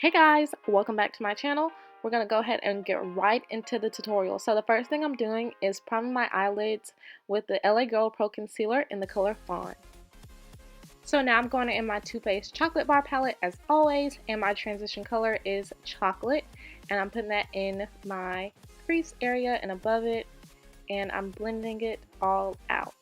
Hey guys, welcome back to my channel. We're going to go ahead and get right into the tutorial. So the first thing I'm doing is priming my eyelids with the LA Girl Pro Concealer in the color Fawn. So now I'm going in my Too Faced Chocolate Bar palette as always, and my transition color is chocolate, and I'm putting that in my crease area and above it, and I'm blending it all out.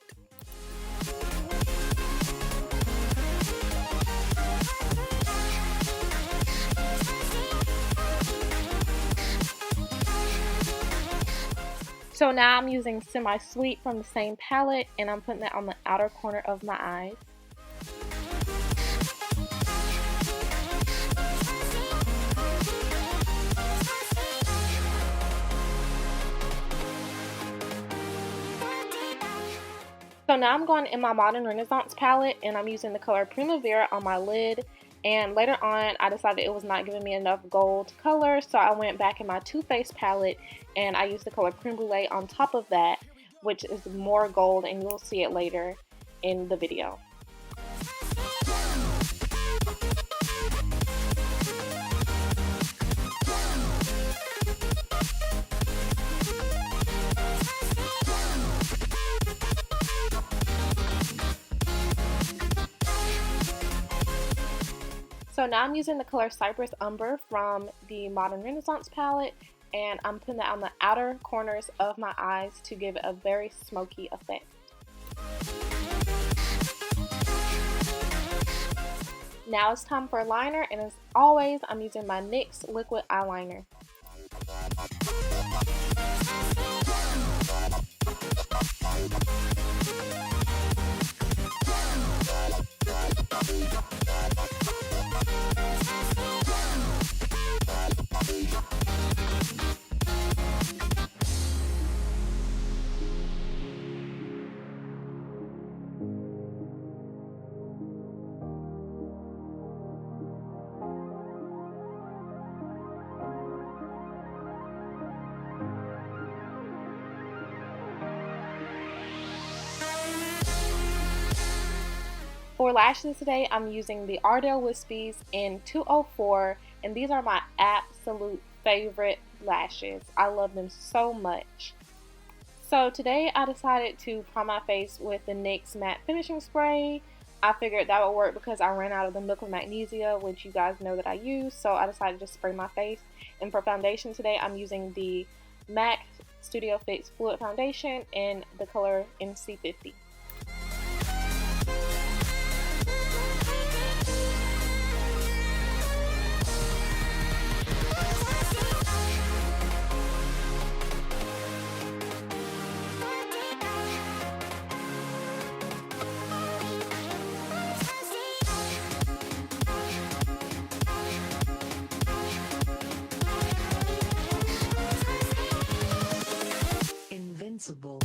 So now I'm using Semi Sweet from the same palette, and I'm putting that on the outer corner of my eyes. So now I'm going in my Modern Renaissance palette, and I'm using the color Primavera on my lid. And later on, I decided it was not giving me enough gold color, so I went back in my Too Faced palette, and I used the color Creme Brulee on top of that, which is more gold, and you'll see it later in the video. So now I'm using the color Cypress Umber from the Modern Renaissance palette, and I'm putting that on the outer corners of my eyes to give it a very smoky effect. Now it's time for liner, and as always, I'm using my NYX liquid eyeliner. For lashes today, I'm using the Ardell Wispies in 204, and these are my absolute favorite lashes. I love them so much. So today I decided to prime my face with the NYX Matte Finishing Spray. I figured that would work because I ran out of the Milk of Magnesia, which you guys know that I use, so I decided to spray my face. And for foundation today, I'm using the MAC Studio Fix Fluid Foundation in the color NC50. Invincible.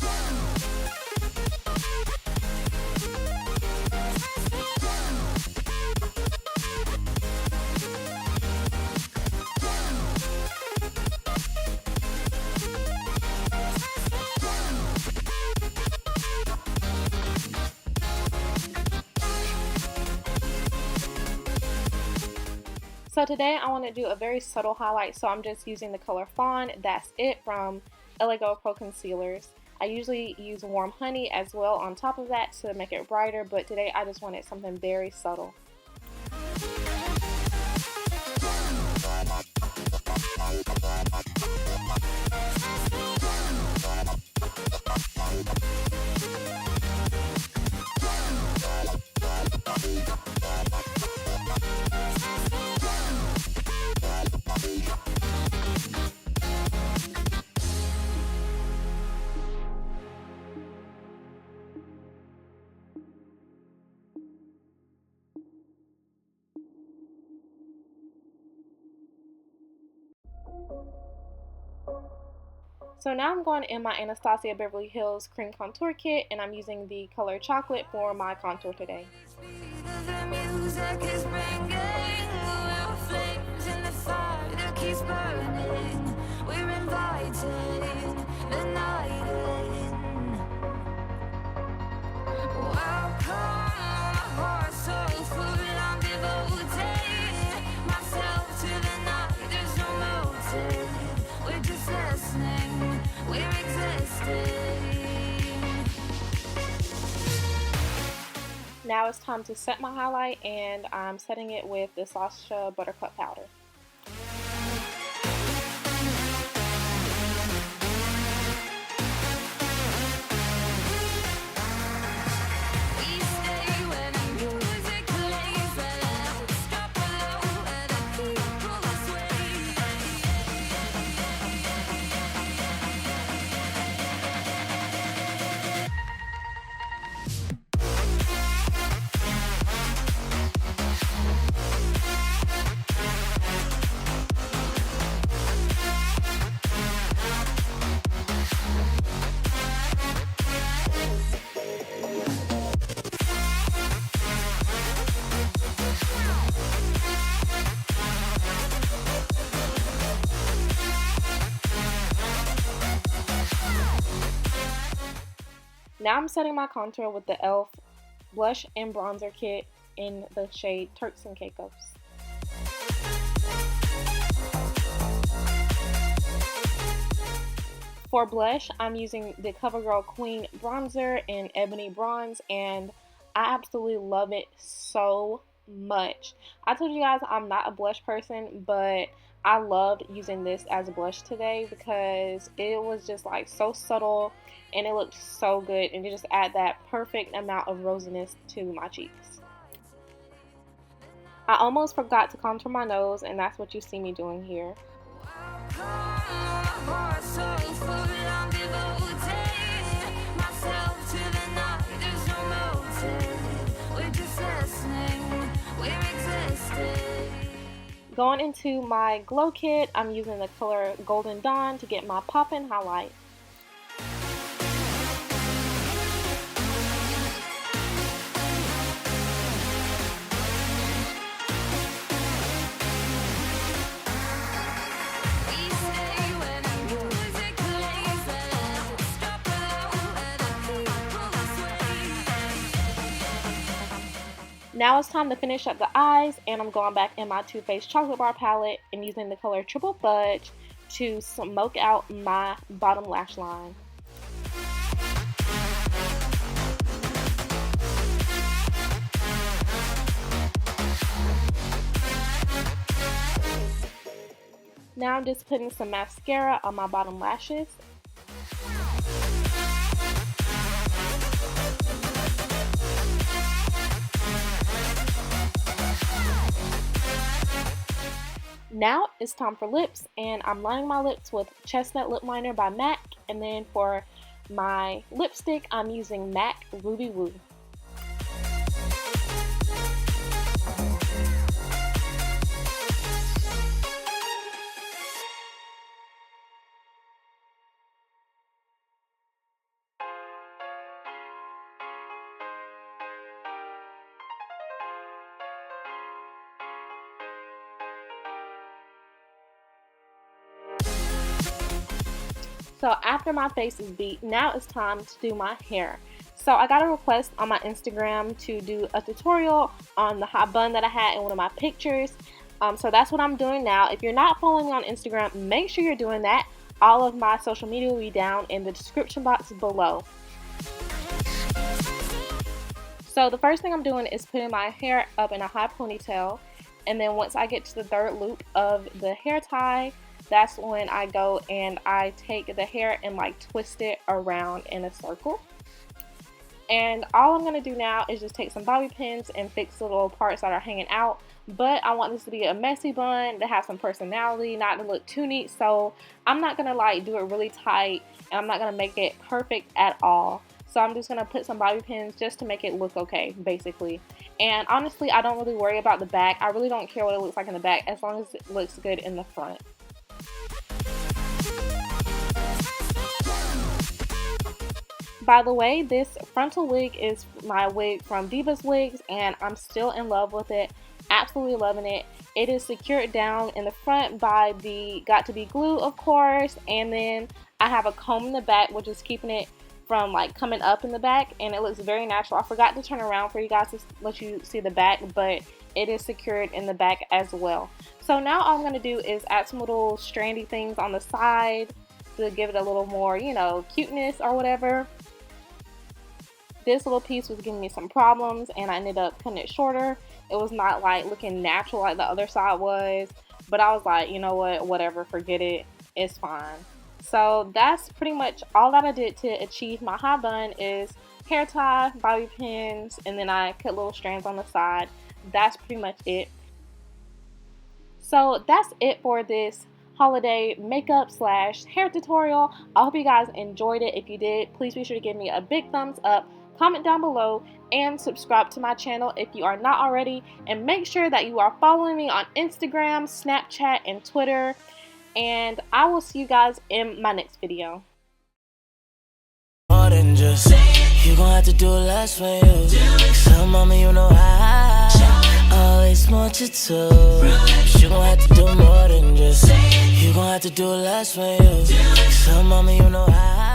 So today I want to do a very subtle highlight, so I'm just using the color Fawn. That's it from LA Girl Pro Concealers. I usually use Warm Honey as well on top of that to make it brighter, but today I just wanted something very subtle. So now I'm going in my Anastasia Beverly Hills Cream Contour Kit, and I'm using the color Chocolate for my contour today. Welcome, my heart so full, I'm devoted myself to the Now it's time to set my highlight, and I'm setting it with the Sacha Buttercup powder. Now I'm setting my contour with the E.L.F. blush and bronzer kit in the shade Turks and Caicos. For blush, I'm using the Covergirl Queen bronzer in Ebony Bronze, and I absolutely love it so much. I told you guys I'm not a blush person, but I loved using this as a blush today because it was just like so subtle and it looked so good, and it just add that perfect amount of rosiness to my cheeks. I almost forgot to contour my nose, and that's what you see me doing here. Going into my glow kit, I'm using the color Golden Dawn to get my pop-in highlight. Now it's time to finish up the eyes, and I'm going back in my Too Faced Chocolate Bar palette and using the color Triple Fudge to smoke out my bottom lash line. Now I'm just putting some mascara on my bottom lashes. Now it's time for lips, and I'm lining my lips with Chestnut Lip Liner by MAC, and then for my lipstick I'm using MAC Ruby Woo. So after my face is beat, now it's time to do my hair. So I got a request on my Instagram to do a tutorial on the hot bun that I had in one of my pictures. So that's what I'm doing now. If you're not following me on Instagram, make sure you're doing that. All of my social media will be down in the description box below. So the first thing I'm doing is putting my hair up in a high ponytail, and then once I get to the third loop of the hair tie, that's when I go and I take the hair and like twist it around in a circle. And all I'm going to do now is just take some bobby pins and fix the little parts that are hanging out. But I want this to be a messy bun, to have some personality, not to look too neat. So I'm not going to like do it really tight, and I'm not going to make it perfect at all. So I'm just going to put some bobby pins just to make it look okay, basically. And honestly, I don't really worry about the back. I really don't care what it looks like in the back as long as it looks good in the front. By the way, this frontal wig is my wig from Divas Wigs, and I'm still in love with it. Absolutely loving it. It is secured down in the front by the Got To Be glue, of course, and then I have a comb in the back, which is keeping it from like coming up in the back, and it looks very natural. I forgot to turn around for you guys to let you see the back, but it is secured in the back as well. So now all I'm going to do is add some little strandy things on the side to give it a little more, you know, cuteness or whatever. this little piece was giving me some problems, and I ended up cutting it shorter. It was not like looking natural like the other side was, but I was like, you know what, whatever, forget it, it's fine. So that's pretty much all that I did to achieve my high bun is hair tie, bobby pins, and then I cut little strands on the side. That's pretty much it. So that's it for this holiday makeup slash hair tutorial. I hope you guys enjoyed it. If you did, please be sure to give me a big thumbs up, comment down below, and subscribe to my channel if you are not already. And make sure that you are following me on Instagram, Snapchat, and Twitter. And I will see you guys in my next video. More than just you gon' have to do less for you. So mama, you know I always want you to. You gon' have to do more than just. You gon' have to do less for you. So mama, you know I